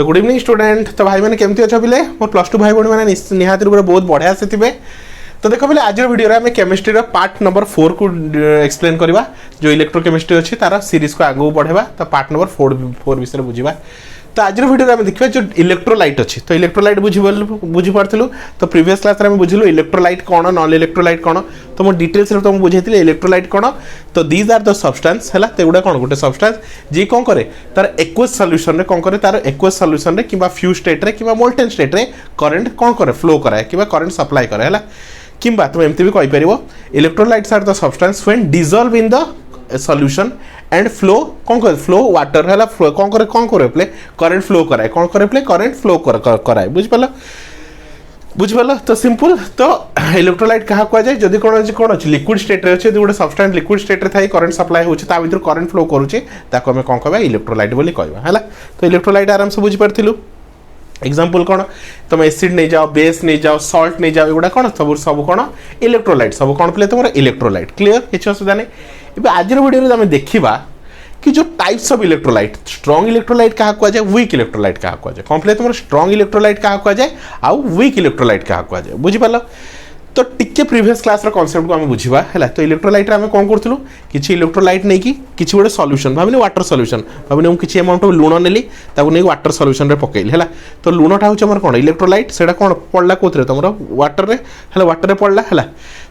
तो good evening student. तो भाई मैंने केमती अच्छा पिले मोर प्लस टू भाई भाई मैंने निहाती रूप बहुत बढ़िया से थे। तो देखो पहले आज वीडियो में केमिस्ट्री पार्ट नंबर 4 को एक्सप्लेन करवा जो इलेक्ट्रोकेमिस्ट्री अच्छी तार सीरीज को आगू बढ़ेगा। तो पार्ट नंबर 4 विषय बुझा। तो आज वीडियो में देखा जो इलेक्ट्रोलाइट अच्छी तो इलेक्ट्रोलाइट बुझीपारू। तो प्रीवियस क्लास में बुझिलु इलेक्ट्रोलाइट कौन नॉन इलेक्ट्रोलाइट कौन। तो मो डिटेल्स तुमको बुझाई इलेक्ट्रोलाइट कौन। तो दीज आर द सब्सटेंस है तो एगुड़ा कौन गोटे सब्सटेंस जी कौन करे तार एक्वस सॉल्यूशन रे कौन करे तार एक्वस सॉल्यूशन रे किबा फ्यूज स्टेट रे किबा मोल्टेन स्टेट रे करंट कौन करे फ्लो कराए किबा करंट सप्लाई करे है किंबा तुम एमती भी कहि परिबो electrolytes are the substance when dissolve in the solution and flow कौन करे फ्लो वाटर है फ्लो कौन करे प्ले करंट फ्लो कराए कौन करे प्ले करंट फ्लो कराए बुझिपाल। तो सिंपल तो इलेक्ट्रोलाइट क्या कह जाए जदि कौन अच्छे लिक्विड स्टेट रे अच्छे गोटे सब्सटेंस लिक्विड स्टेट रे थाई करंट सप्लाई होछि ता भीतर करंट फ्लो करूछि ताको हमें कौन कहबा इलेक्ट्रोलाइट बोली कहबा है। तो इलेक्ट्रोलाइट आराम से बुझी पारथिलु। एग्जाम्पल कौन तुम एसिड नहीं जाओ बेस नहीं जाओ सॉल्ट नहीं जाओ एगुड़ा कौन सब सब कौन इलेक्ट्रोलाइट सब कौन पे तुम इलेक्ट्रोलाइट क्लियर किसी असुविधा नहीं। आज वीडियो में देखा कि जो types of electrolyte strong electrolyte क्या कह जाए वीक इलेक्ट्रोलाइट क्या कह जाए कौन पे तुम स्ट्रॉन्ग इलेक्ट्रोलाइट क्या कह जाए आउ वीक इलेक्ट्रोलाइट क्या कह जाए बुझीपाल। तो टिके प्रीवियस क्लास कॉन्सेप्ट को आम बुझा है। तो इलेक्ट्रोलाइट आम कौन करूँ कि इलेक्ट्रोलाइट नहीं कि गोटे solution Bhavini water solution Bhavini मुझे किसी अमाउंट ऑफ लुण नेली नहीं वाटर सॉल्यूशन रे पकेली है। तो लुणटा हूँ आम कौन इलेक्ट्रोलाइट से कौन पड़ा कौन तुम वाटर रे वाटर रे पड़ा है।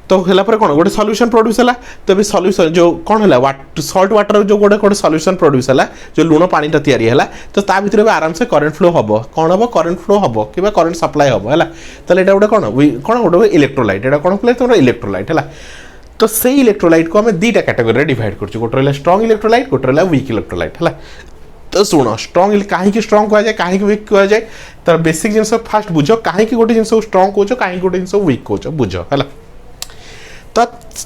तो है कौन गोटे सॉल्यूशन प्रोड्यूस है। तो ये सॉल्यूशन जो कौन है सॉल्ट वाटर जो गोटे सॉल्यूशन प्रोड्यूस है जो लुण पानी तैयारी है। तो ता भीतर आराम से करंट फ्लो हम कौन हम करंट फ्लो हम कि करंट सप्लाई हम है। तो ये गोटे कौन गोटे इलेक्ट्रोलाइट एटा कौन पे तुम इलेक्ट्रोलाइट है। तो से इलेक्ट्रोलाइट को आम दुईटा कैटेगोरी डिवाइड कर गोटे स्ट्रॉन्ग इलेक्ट्रोलाइट गोटे वीक इलेक्ट्रोलाइट है। तो शुण स्ट्रॉन्ग कहीं स्ट्रॉन्ग कह जाए कहीं वीक कह जाए तार बेसिक जिन फास्ट बुझ कहीं गोटे जिन स्ट्रॉन्ग कौच कहीं गोटे जिन वीक कौच बुझ है।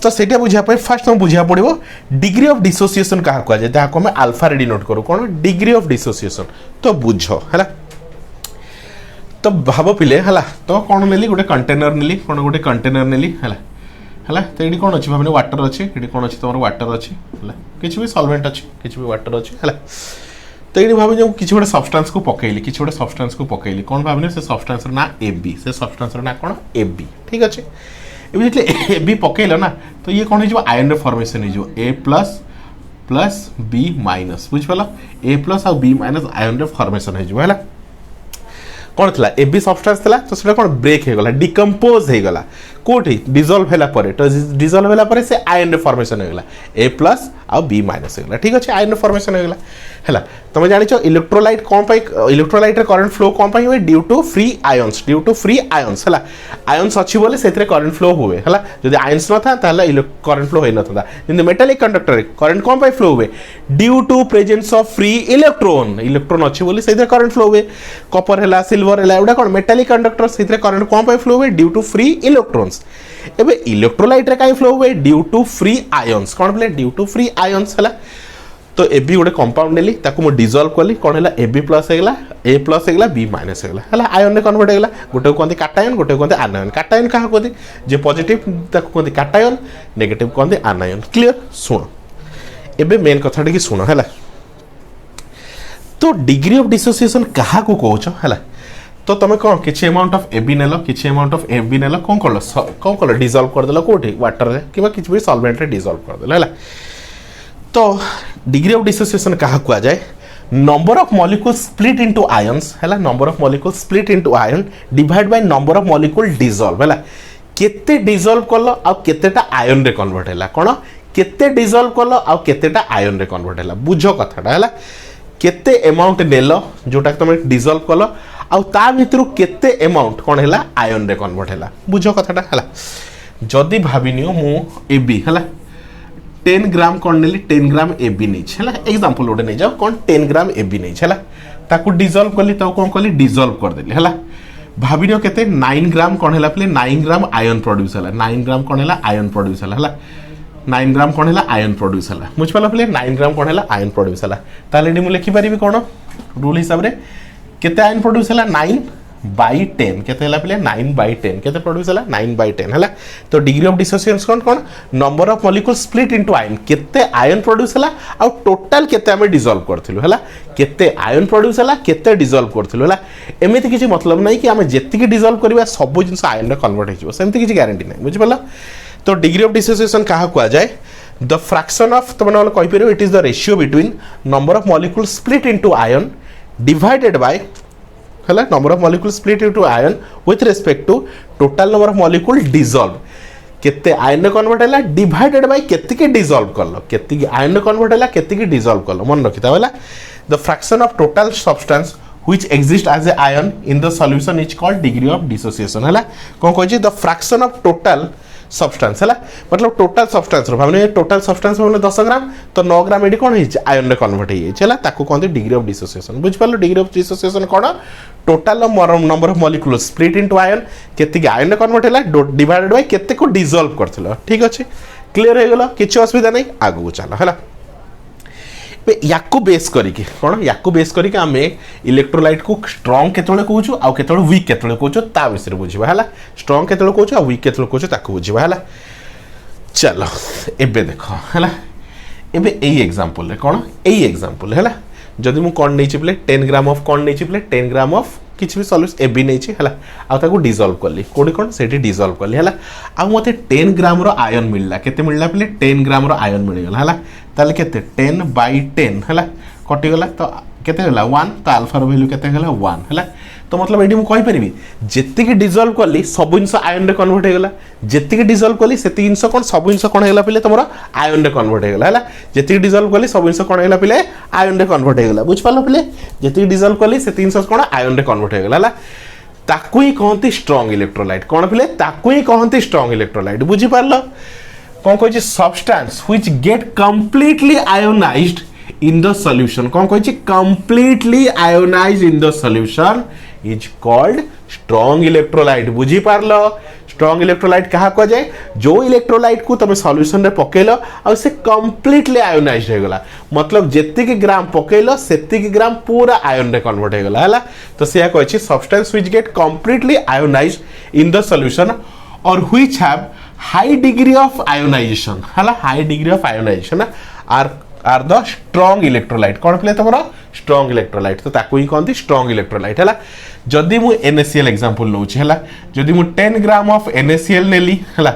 तो सेटा बुझापी फास्ट तुम बुझा पड़ो डिग्री ऑफ डिसोसिएशन क्या कह जाए जहाँ आम आल्फा रे डिनोट करूँ कौन डिग्री ऑफ डिसोसिएशन। तो बुझ है तो भाव पिले है। तो कौन नेली गोटे कंटेनर नेली कौन गोटे कंटेनर नेली है। तो ये कौन अच्छी भावने वाटर अच्छी ये कौन अच्छी तुम वाटर अच्छी है किसी भी सॉल्वेंट अच्छी किसी भी वाटर अच्छी है। तो ये भाव जो किसी गोटे सब्सटेंस को पकेली किसी गोटे सब्सटेंस को पकेली कौन भावने से सब्सटेंस ना एबी से सब्सटेंस ना कौन एबी ठीक अच्छे। ए बी पकेल ना तो ये कौन हो आयन रे फॉर्मेशन हो ए प्लस प्लस बी माइनस बुझिपाल ए प्लस आउ बी माइनस आयन रे फॉर्मेशन हो कौन थी ए बी सब्सटेंस थी तो सीटा कौन ब्रेक हो गला डिकम्पोज हो गला कोठी डिजॉल्व होला परे। तो डिजॉल्व होला परे से आयन रे फॉर्मेशन हो गला ए प्लस आउ बी माइनस हो गला ठीक अच्छे आयन रे फॉर्मेशन हो गला है। तुम जान इलेक्ट्रोलाइट कौन इलेक्ट्रोलाइट रे करंट फ्लो कौन हुए ड्यू टू फ्री आयन्स है आयन्स अच्छी बोले से करंट फ्लो हुए है। जब आयन्स न था करंट फ्लो होता जमी मेटालिक कंडक्टर करंट कौन फ्लो हुए due to presence of free electron अच्छी बोली से करंट फ्लो हुए कॉपर है सिल्वर है एवं कौन मेटालिक कंडक्टर से करंट कौन फ्लो हुए ड्यू टू फ्री इलेक्ट्रॉन्स। एबे इलेक्ट्रोलाइट रे कहीं फ्लो हुए ड्यू टू फ्री आयन्स कौन बोले ड्यू टू फ्री आयन्स है। तो ए बी गोटे कंपाउंड नेली ताको डिजॉल्व कली कौन है ए बी प्लस होगा ए प्लस होगा बी माइनस होगा आयन में कन्वर्ट होगा गोटे कहते काटायन गोटे कहते आनायन काटायन क्या कहते जे पॉजिटिव ताको कहते काटायन नेगेटिव कहते आनायन क्लियर। शुण एबे मेन कथा टी शुण है। तो डिग्री ऑफ डिसोसिएशन क्या कौच है। तो तुम कौन किसी अमाउंट ऑफ ए बी नेल किसी अमाउंट ऑफ ए बी नेल कौन कल डिजॉल्व करदेल कौटी वाटर रे कि किसी भी सॉल्वेंट रे डिजॉल्व करदेल है। तो डिग्री ऑफ डिसोसिएशन क्या कह जाए number of molecule split into ions है number of molecule split into ion divide by number of molecule dissolve है केते डिसॉल्व कल आ केतेटा आयन रे कन्वर्ट है कौन केते डिसॉल्व कल आ केतेटा आयन रे कन्वर्ट है बुझ कथाटा है केते अमाउंट नेल जोटा तुम डिसॉल्व कल आ भितर केते अमाउंट कौन है आयन रे कन्वर्ट है बुझ कथाटा है। जदि भाविनियो मु ए बी है 10 ग्राम कौन नेली 10 ग्राम ए बी नहीं है एग्जांपल गोटे नहीं जाओ कौन 10 ग्राम ए बी नहीं है ताकू डिसॉल्व कली तो कौन कली डिसॉल्व करदेली है। भाविनियो केते 9 ग्राम कौन है 9 ग्राम आयन प्रोड्यूस है 9 ग्राम कौन है आयन प्रोड्यूस है 9 ग्राम कौन है आयन प्रोड्यूस है बुझिपाल पे 9 ग्राम कौन है आयन प्रोड्यूस है। ताले मुझे लिखिपारि कौन रूल हिसाब से केते आयन प्रोड्यूस है 9 by 10 केते हला पिले 9 by 10 केते प्रोड्यूस हला 9 by 10 हला तो degree of dissociation cone number of molecule split into ion केते आयन प्रोड्यूस हला आ टोटल केते हमें डिसॉल्व करथिलु हला केते आयन प्रोड्यूस हला केते डिसॉल्व करथिलु हला एमिति किछि मतलब नै कि हमें जेति कि डिसॉल्व करबा सब जिंस आयन रे कन्वर्ट हे जिवो सेमति किछि गारंटी नै बुझि पल्ला तो डिग्री ऑफ डिसोसिएशन काहा कुआ जाय द फ्रैक्शन ऑफ तो माने कहि परियो it is the ratio between number of molecule split into ion divided by हला number of molecule split into ion with respect to total number of molecule dissolve केते ion convert हला divided by केते के dissolve करलो केते के ion convert हला केते के डिसॉल्व करलो मन रखिता हला the fraction of total substance which exist as a ion in the solution is called degree of dissociation हला कोन कहै छै the fraction of total substance है मतलब टोटल सब्सटेंस भावने टोटल सब्सटेंस मतलब 10 ग्राम तो 9 ग्राम एडी कोन है आयन रे कन्वर्ट है ताको कहते डिग्री ऑफ डिसोसिएशन बुझ पालो degree of dissociation cone total number of molecule split into ion केते आयन रे कन्वर्ट हैला डिवाइडेड बाय केते को डिसॉल्व करथिलो ठीक अछि क्लियर हे गेलो किछ असुविधा नै आगु चलो हला याकू बेस करिके कोन याकू बेस करिके आमे इलेक्ट्रोलाइट को स्ट्रांग केतळे कहूछु आ केतळे वीक केतळे कहूछु ता विषय बुझिबा हला स्ट्रांग केतळे कहूछु आ वीक केतळे कहूछु ताको बुझिबा हला चलो एबे देखो हला एबे एई एग्जांपल रे कोन एई एग्जांपल हला जदि मु कोन नै चिपले 10 ग्राम ऑफ कोन नै चिपले 10 ग्राम ऑफ किछ भी सॉल्यूशन एबी नै छि हला आ ताको डिसॉल्व करली कोडी कोन सेठी डिसॉल्व करली हला आ मते 10 ग्राम रो आयन मिलला केते मिलला पले 10 ग्राम रो आयन मिल गेला हला ताले केते 10 by 10 हला कटि गेला तो केते गेला 1 तो अल्फा रो वैल्यू केते गेला 1 हला तो मतलब एडी मु कहि परिबी जेति के डिसॉल्व करली सब इंस आयन रे कन्वर्ट हे गेला जेति के डिसॉल्व करली सेति इंस कोन सब इंस कोन हेला पले तमरा आयन रे कन्वर्ट हे गेला हला जेति के डिसॉल्व करली सब इंस कोन हेला पले आयन रे कन्वर्ट हे गेला बुझ पालो पले जेति के डिसॉल्व करली सेति इंस कोन आयन रे कन्वर्ट हे गेला हला ताकू ही कहंती स्ट्रांग इलेक्ट्रोलाइट कोन पले ताकू ही कहंती स्ट्रांग इलेक्ट्रोलाइट बुझि पारलो कोन कहै छै substance which get completely ionized in the solution कौन कहै छै completely ionized in the solution is called strong electrolyte बुझी पारलो strong electrolyte कहा को जाय जो इलेक्ट्रोलाइट को तमे सॉल्यूशन रे पकेलो आ से completely ionized हो गेला मतलब जेति के ग्राम पकेलो सेति के ग्राम पूरा आयन रे कन्वर्ट हो गेला हला तो से कहै छै substance which get completely ionized in the solution or which have high degree of ionization हला high degree of ionization are the strong electrolyte कौन पले तमरा strong electrolyte तो ताको ही कहंती strong electrolyte हला जदी मु NaCl एग्जांपल लौ छी हला जदी मु 10 ग्राम ऑफ NaCl नेली हला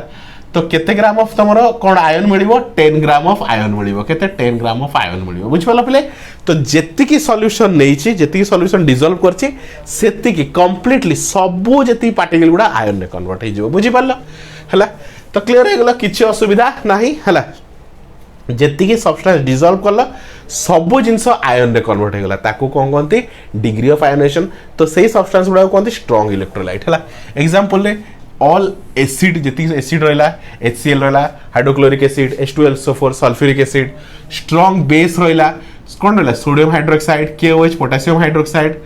तो केते ग्राम ऑफ तमरा कोन आयन मिलिबो 10 ग्राम ऑफ आयन मिलिबो केते 10 ग्राम ऑफ आयन मिलिबो बुझ पाला पले तो जेति की सॉल्यूशन नै छी जेति की सॉल्यूशन डिसॉल्व करछि सेति की कंप्लीटली सबो जेति पार्टिकल गुडा आयन रे कन्वर्ट हे जिवो बुझि पाला हला तो क्लियर हे गेला किछि असुविधा नाही हला जेति के सब्सटेंस डिसॉल्व करला सब जिंस आयन रे कन्वर्ट हे गेला ताको कोन कहंती डिग्री ऑफ आयोनाइजेशन तो सेही सब्सटेंस गुडा कहंती स्ट्रांग इलेक्ट्रोलाइट हला एग्जांपल रे ऑल एसिड जेति एसिड रहला HCl रहला hydrochloric acid H2SO4 sulphuric acid strong base रहला कोन रहला sodium hydroxide KOH potassium hydroxide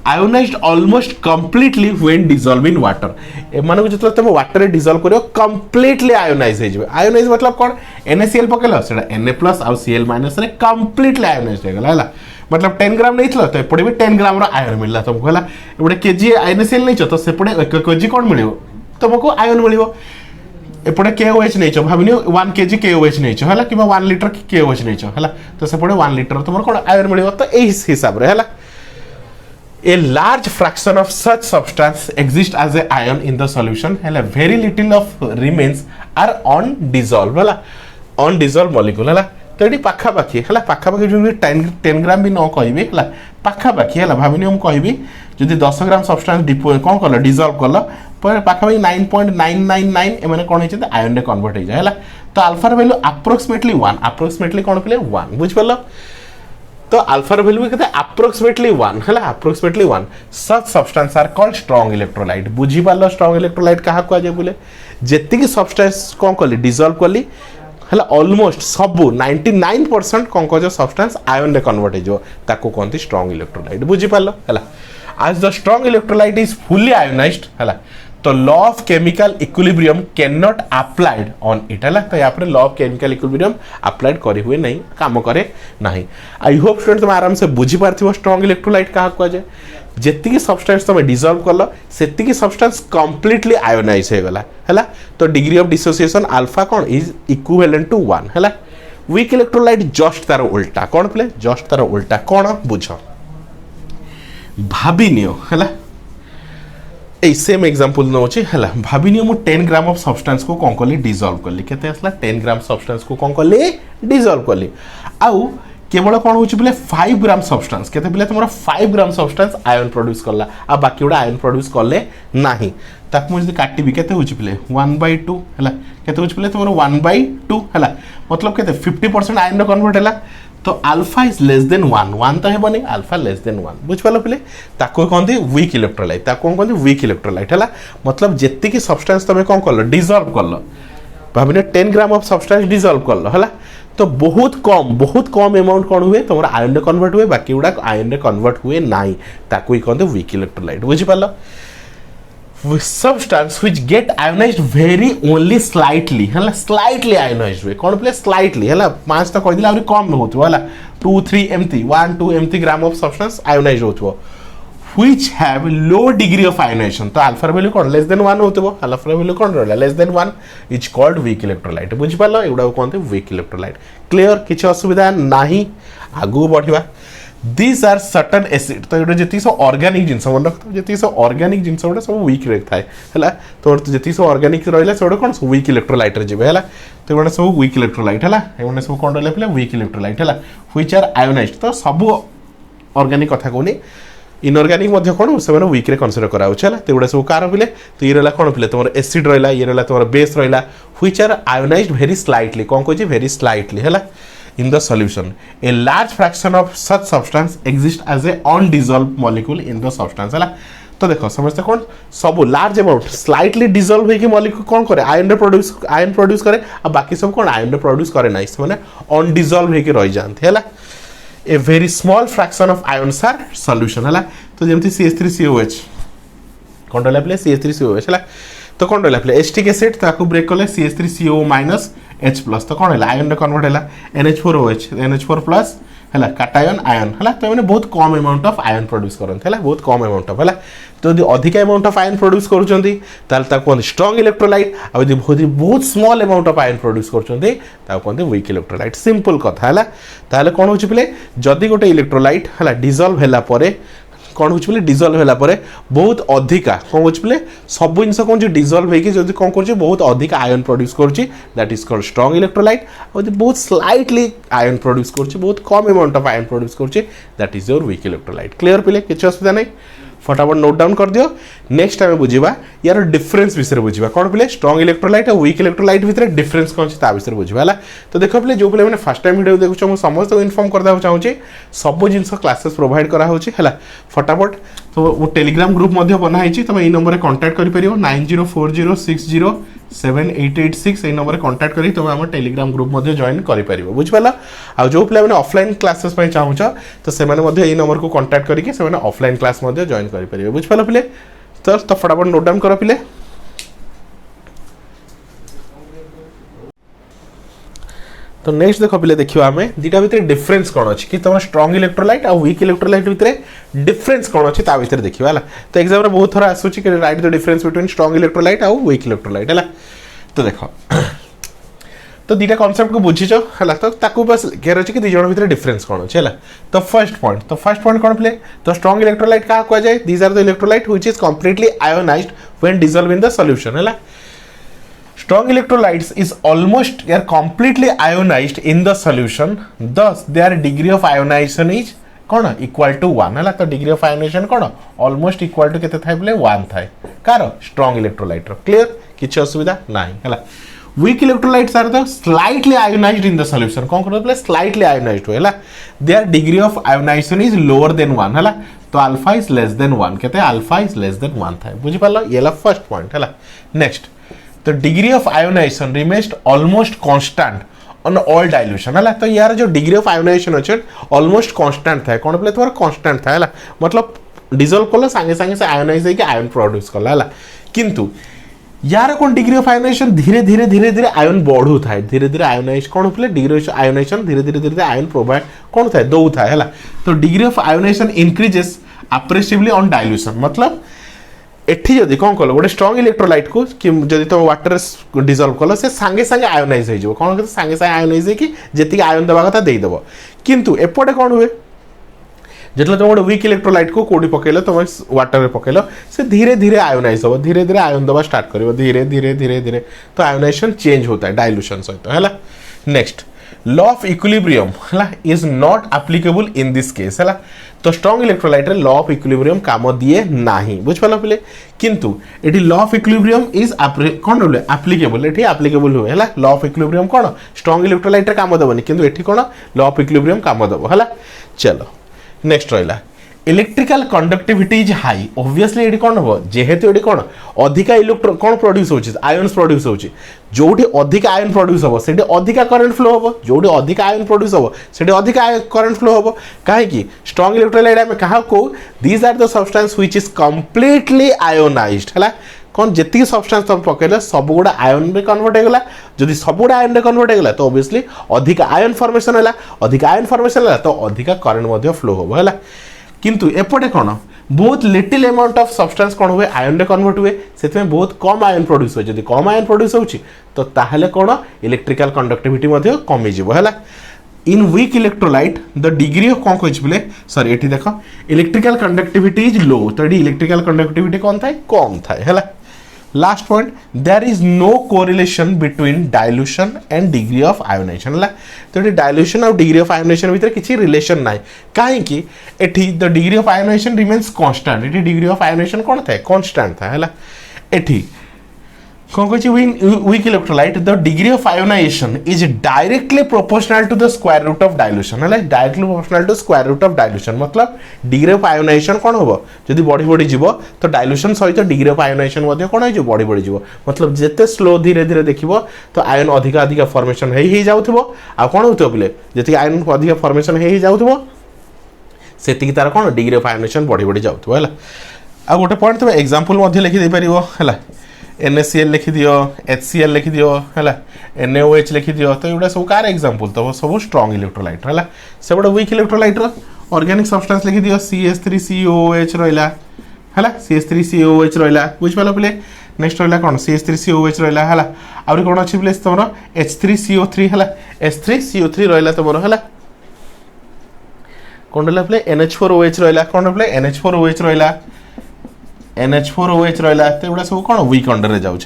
ionized almost completely when dissolve in water ए माने जतले तमे वाटर रे डिसॉल्व करियो कंप्लीटली आयोनाइज हे जेबे आयोनाइज मतलब कोन NaCl पकेलो सेडा Na+ आ Cl- रे कंप्लीटली आयोनाइज हे गेला हला मतलब 10 ग्राम नैथलो तो एपडे भी 10 ग्राम रो आयन मिलला तुमको हला एपडे केजी NaCl नैचो तो सेपडे 1 केजी कोन मिलियो तुमको आयन मिलियो एपडे KOH nacho भाबिनियो 1 KG KOH nacho हला किबा 1 लिटर KOH नैचो हला तो सेपडे 1 लिटर तुमर कोन आयन मिलियो तो एही हिसाब रे हला A large fraction of such substance exists as a ion in the solution and very little of remains are undissolved हला undissolved molecule हला तो एडी पाखा पाखी हला पाखा पाखी जो 10 ग्राम भी न कहबी हला पाखा पाखी हला भाबिनी हम कहबी जदी 10 ग्राम सब्सटेंस डिपो कोन करला डिसॉल्व करला पर पाखा पाखी 9.999 एमाने कोन होइछ आयन रे कन्वर्ट हो जाय हला तो अल्फा रे वैल्यू अप्रोक्सीमेटली 1 अप्रोक्सीमेटली कोन पले 1 बुझ पल्लो तो अल्फा रो वैल्यू कहते अप्रोक्सीमेटली 1 हला approximately 1 such substance are called strong electrolyte बुझी पालो स्ट्रांग इलेक्ट्रोलाइट कहा को जे बोले जेति की सब्सटेंस कोन करली डिसॉल्व करली हला ऑलमोस्ट सब 99% कोन को जो सब्सटेंस आयन रे कन्वर्ट हे जो ताको कोनती स्ट्रांग इलेक्ट्रोलाइट बुझी पालो हला as the strong electrolyte is fully ionized हला तो law of chemical equilibrium can not applied on it है। तो यहाँ पर law of chemical equilibrium applied करे हुए नहीं, काम करे नहीं। आई होप स्टूडेंट तुम आराम से बुझी पार्थिव स्ट्रॉन्ग इलेक्ट्रोलाइट क्या कहुए। जेतिकी सब्सटेंस तुम डिजल्व कल सेतिकी सब्सटेंस कंप्लीटली आयोनाइज हो गला है। तो डिग्री ऑफ डिसोसिएशन अल्फा कौन इज इक्विवेलेंट टू 1 है। वीक इलेक्ट्रोलाइट जस्ट तार उल्टा कौन प्ले, जस्ट तार उल्टा कौन बुझ भाभी नियो है। ए सेम एग्जांपल नौचे है। भाभी नियो मु 10 ग्राम ऑफ सब्सटेंस को कौन कली डिजल्व कली केते आसला 10 ग्राम सब्सटेंस को कौन कली डिजल्व कली आउ केवल कौन हो 5 ग्राम सब्सटेंस केते पिले तुमरा 5 ग्राम सब्सटेंस आयन प्रोड्यूस करला आ बाकी गुडा आयन प्रोड्यूस करले नाही ताकू मुझे काटिबी केते होची पिले 1/2 हला केते होची पिले तुमरा 1/2 हला मतलब केते 50% आयन रो कन्वर्ट हला। तो अल्फा इज लेस देन 1 तो हेबनी अल्फा लेस देन 1 बुझ पालो पिले ताको कहंती वीक इलेक्ट्रोलाइट ताको कहंती वीक इलेक्ट्रोलाइट हला। मतलब जेत्ती की सब्सटेंस तमे कोन करलो डिसॉल्व करलो भाबिने 10 ग्राम ऑफ सब्सटेंस डिसॉल्व करलो हला। तो बहुत कम अमाउंट कौन हुए तुम आयन रे कन्वर्ट हुए बाकी गुडा आयन रे कन्वर्ट हुए नाही ताको कहते वीक इलेक्ट्रोलाइट बुझी पालो। substance which get ionized very only slightly है स्लाइटली आयोनाइज्ड हुए कौन प्ले स्लाइटली है 5 तो कह दिला कम होथो है 2 3 एमती 1 2 एमती ग्राम ऑफ सब्सटेंस आयोनाइज्ड होथो which have low degree of ionization। तो अल्फा वैल्यू कौन लेस देन 1 होथो अल्फा वैल्यू कौन रहला less than 1 is called weak electrolyte बुझी पालो एडा कहते वीक इलेक्ट्रोलाइट। क्लियर किछ असुविधा नाही आगु बढ़िबा। These are certain acid तो ये जति सब ऑर्गेनिक जिनस मन रख जति सब ऑर्गेनिक जिनस गुडा सब वीक रे थाए हला। तो जति सब ऑर्गेनिक रहला से कोन वीक इलेक्ट्रोलाइट रे जेबे हला। तो गुडा सब वीक इलेक्ट्रोलाइट हला एने सब कोन रहले पले वीक इलेक्ट्रोलाइट हला व्हिच आर आयोनाइज्ड। तो सब ऑर्गेनिक कथा कोनी इनऑर्गेनिक मध्ये कोन से माने वीक रे कंसीडर करा होछ हला। तो गुडा सब कार पिले तो ये रहला कोन पिले तमर एसिड रहला ये रहला तमर बेस रहला which are ionized very slightly कोन कोची वेरी स्लाइटली हला in the solution। A large fraction of such substance exist as a undissolved molecule in the substance है। तो देखो समझते कौन सब लार्ज अमाउंट स्लाइटली डिसॉल्व होके मॉलिक्यूल कौन करे आयन प्रोड्यूस करे आ बाकी सब कौन आयन प्रोड्यूस करे ना माने अनडिसॉल्व होके रह जाते है। A very small fraction of ions are solution है। तो जेमती CH3COH कौन रहला प्ले CH3COH है। तो कौन रहला प्ले एसिटिक एसिड ताको ब्रेक कले CH3CO- H+ तो कौन है आयन रे कन्वर्ट है NH4OH NH4+ है काटायन आयन है। तो मैंने बहुत कम अमाउंट ऑफ आयन प्रोड्यूस करते हैं बहुत कम अमाउंट ऑफ है। तो यदि अधिक अमाउंट ऑफ आयन प्रोड्यूस करूछंती ताल ता कोन स्ट्रांग इलेक्ट्रोलाइट आ यदि बहुत small amount of ion produce करूछंती ता कोन वीक इलेक्ट्रोलाइट सिंपल कथा है। ताले कोन होची पिले जदि गोटे इलेक्ट्रोलाइट है डिसॉल्व हैला परे कौन हो डिसॉल्व होला परे बहुत अधिका कौन हो सब जिनस कौन डिसॉल्व होगी जब कौन कर बहुत अधिक आयन प्रोड्यूस करुच्ची that is called strong electrolyte. और बहुत स्लाइटली आयन प्रोड्यूस करुच्ची बहुत कम अमाउंट ऑफ आयन प्रोड्यूस करुच्ची that is your weak electrolyte. Clear पिले किसी असुविधा नहीं फटाफट नोट डाउन कर दियो। नेक्स्ट आम बुझा यार डिफरेंस विषय बुझा कौन पिले स्ट्रांग इलेक्ट्रोलाइट और वीक इलेक्ट्रोलाइट भितर डिफरेंस कौन ता विषय बुझा है। तो देख पिले जो पिले मैंने फर्स्ट टाइम वीडियो देखुछ मु समस्त इनफॉर्म करदा चाहूँगी सब जिन क्लासेस प्रोवाइड करा होची है फटाफट। तो वो टेलीग्राम ग्रुप मध्य बनाई तुम ये नंबर कांटेक्ट कर 9040607886 ये नंबर कांटेक्ट करी तुम आम टेलीग्राम ग्रुप मध्य जॉइन कर बुझिपाल। आ जो पिला मैंने ऑफलाइन क्लासेस चाहूच तो से ये नंबर को कांटेक्ट करके ऑफलाइन क्लास जॉइन करेंगे बुझिपाल पिले। तो फटाफट नोट डाउन कर पिले। तो नेक्स्ट देखो पिले देखियो आमे दीटा भितर डिफरेंस कोन अछि कि तमरा स्ट्रांग इलेक्ट्रोलाइट और वीक इलेक्ट्रोलाइट भितर डिफरेंस कोन अछि ता भितर देखियो हला। तो एग्जाम रे बहुत थरा आसुछि कि right the difference between strong electrolyte और वीक इलेक्ट्रोलाइट हला। तो देखो तो दीटा कांसेप्ट को बुझिचो हला तो ताकू बस केर अछि कि दी जण भितर डिफरेंस कोन अछि हला। तो फर्स्ट पॉइंट कोन प्ले तो स्ट्रांग इलेक्ट्रोलाइट का कहै जाय these are the electrolyte which is completely ionized when dissolve in the solution हला। Strong electrolytes is almost they are completely ionized in the solution, thus their degree of ionization is कौन equal to 1 है। तो degree of ionization कौन almost equal to केते थाय बोले 1 थाय कार स्ट्रांग इलेक्ट्रोलाइट रो। क्लियर किछ असुविधा नाही है। Weak electrolytes are the slightly ionized in the solution कौन कर बोले स्लाइटली आयोनाइज्ड है there degree of ionization is lower than 1 है। तो अल्फा इज लेस देन 1 कहते अल्फा इज लेस देन 1 थाय बुझि पालो ये फर्स्ट पॉइंट है। नेक्स्ट तो degree of ionization remained almost constant on all dilution है। तो यार जो डिग्री ऑफ आयोनाइजेशन अच्छे ऑलमोस्ट कांस्टेंट था कौन बोले तुम्हारा कांस्टेंट था मतलब डिजल्व कल सांगे सांगे से आयोनाइज होकर आयन प्रोड्यूस कला है किंतु यार कौन डिग्री ऑफ आयोनाइजेशन धीरे धीरे धीरे धीरे आयन बढ़ू था धीरे धीरे आयोनाइज कौन होते डिग्री ऑफ आयोनाइजेशन धीरे धीरे धीरे आयन प्रोवाइड कौन था दौ था है तो degree of ionization increases appreciably on dilution मतलब एठी जदि कौन कल गोटे स्ट्रॉन्ग इलेक्ट्रोलाइट को कि जदि तुम वाटर डिजल्व कल से सांगे सांगे आयोनाइज हो कौन सांगे सांगे आयोनाइज होगी जी आयन देवा कथा देदेव किंतु एपटे कौन हुए जितने तुम गोटे वीक इलेक्ट्रोलाइट को कौटी पकड़ तुम वाटर पकड़ से धीरे धीरे आयोनाइज हम धीरे धीरे आयन देवा स्टार्ट कर धीरे धीरे धीरे धीरे तो आयोनाइजेशन चेंज होता है डाइल्यूशन सहित है नेक्स्ट लॉ ऑफ इक्विलिब्रियम है is not applicable in this case है तो स्ट्रॉन्ग इलेक्ट्रोलाइट रे लॉ ऑफ इक्विलिब्रियम काम दिए नाही बुझिपाल पे किंतु eighty law of equilibrium is कौन बोले एप्लिकेबल एटी एप्लिकेबल हुए है लॉ ऑफ इक्विलिब्रियम कौन स्ट्रॉन्ग इलेक्ट्रोलाइट रे काम देवनी किंतु एटी कौन लॉ ऑफ इक्विलिब्रियम काम देव है चलो नेक्स्ट रहा electrical conductivity is high obviously ये कौन हम जेहेतु ये कौन अधिका इलेक्ट्रो कौन प्रोड्यूस होची आयन्स प्रोड्यूस होची जोठी अधिक आयन प्रोड्यूस हम से अधिका करंट फ्लो हम जोठी अधिक आयन प्रोड्यूस हम से अधिक करंट फ्लो हम कहीं स्ट्रॉन्ग इलेक्ट्रोलाइट आम क्या कौ these are the substance which is completely ionized है कौन जी सब्सटेंस तुम पकड़ सब गुड़ा आयन में कन्वर्ट होगा जदि सब गुड़ा आयन में कन्वर्ट होगा तो ऑब्वियसली अधिक आयन फॉर्मेशन है अधिक आयन फॉर्मेशन है तो अधिक करंट फ्लो हम है किंतु एपटे कौन बहुत लिटिल अमाउंट ऑफ सब्सटेंस कौन हुए आयन रे कन्वर्ट हुए से बहुत कम आयन प्रोड्यूस हुए जब कम आयन प्रोड्यूस होची तो ताहले कौन इलेक्ट्रिकल कंडक्टिविटी कमी जीव है in weak electrolyte the degree of कौन कह बोले सॉरी ये देख इलेक्ट्रिकल कंडक्टिविटी इज लो तो ये इलेक्ट्रिकल कंडक्टिविटी कौन थाए कम थाए है last point there is no correlation between dilution and degree of ionization है तो ये डाइल्यूशन और डिग्री ऑफ आयोनाइजेशन भितर किसी रिलेशन ना कहीं एठी the degree of ionization remains constant एठी डिग्री ऑफ आयोनाइजेशन कौन था कांस्टेंट था है एठी कौन कह weak electrolyte the degree of ionization is directly proportional to the square root of dilution है directly proportional to square root of dilution मतलब डिग्री ऑफ आयोनाइजेशन कौन हम जब बढ़ी बढ़ी जीव तो डाइल्यूशन सहित डिग्री ऑफ आयोनाइजेशन कौन हो बढ़ी बढ़ी जीव मतलब जिते स्लो धीरे धीरे देखिए तो आयन अधिक अधिक फॉर्मेशन हो जाऊँ आ कौन होते बोले जी आयन अधिक फॉर्मेशन हो जाऊँ से तार कौन डिग्री ऑफ आयोनाइजेशन बढ़ी बढ़ी जाऊँ है आ गोटे पॉइंट तुम एग्जांपल लिखिदे पार NaCl लिखि दियो HCl लिखि दियो है NaOH लिखि दियो तो ये सब कार एग्जांपल तो सब स्ट्रॉन्ग इलेक्ट्रोलाइट है से गोटे वीक इलेक्ट्रोलाइट ऑर्गेनिक सब्सटेंस लिखि दियो CH3COOH रहा है CH3COOH रहा बुझिपाल पे नेक्स्ट रहा कौन CH3COOH रहा है आउरी कौन अच्छी बोले तुम H3CO3 है H3CO3 रहा तुम है कौन रहा पे NH4OH रहा कौन रहा NH4OH रहा NH4OH रहा तो ये सब कौन वीक अंडर जाऊँ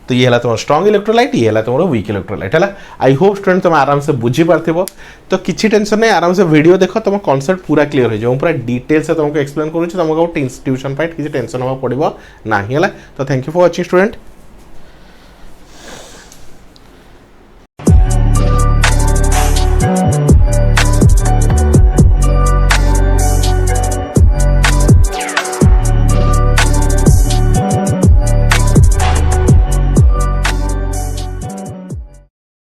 तो ये तुम स्ट्रॉन्ग इलेक्ट्रोलाइट ये तुम वीक इलेक्ट्रोलाइट है आई होप स्टूडेंट तुम आराम से बुझी पार्थिव तो किसी टेंशन नहीं आराम से वीडियो देख तुम कॉन्सेप्ट पूरा क्लियर हो जाए पूरा डिटेल से तुमको एक्सप्लेन करूँ तुमको ट्यूशन पाई किसी टेंशन हवा पड़ो ना है तो thank you for watching student.